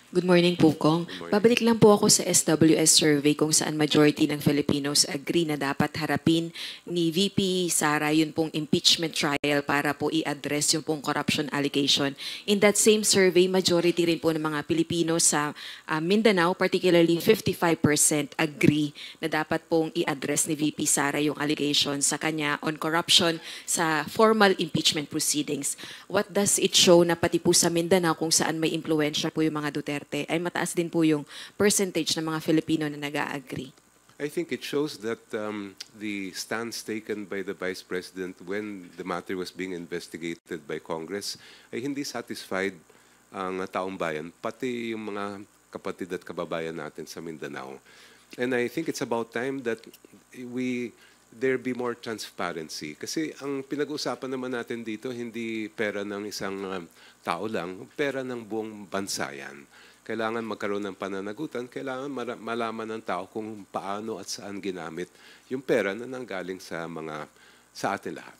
Good morning po, Kong. Good morning. Babalik lang po ako sa SWS survey kung saan majority ng Filipinos agree na dapat harapin ni VP Sara yun pong impeachment trial para po i-address yung pong corruption allegation. In that same survey, majority rin po ng mga Pilipino sa Mindanao, particularly 55% agree na dapat pong i-address ni VP Sara yung allegation sa kanya on corruption sa formal impeachment proceedings. What does it show na pati po sa Mindanao kung saan may impluensya po yung mga Duterte ay mataas din po yung percentage ng mga Filipino na nag-a-agree? I think it shows that the stance taken by the Vice President when the matter was being investigated by Congress ay hindi satisfied ang taong bayan, pati yung mga kapatid at kababayan natin sa Mindanao. And I think it's about time that there be more transparency. Kasi ang pinag-uusapan naman natin dito, hindi pera ng isang tao lang, pera ng buong bansa yan. Kailangan magkaroon ng pananagutan, kailangan malaman ng tao kung paano at saan ginamit yung pera na nanggaling sa atin lahat.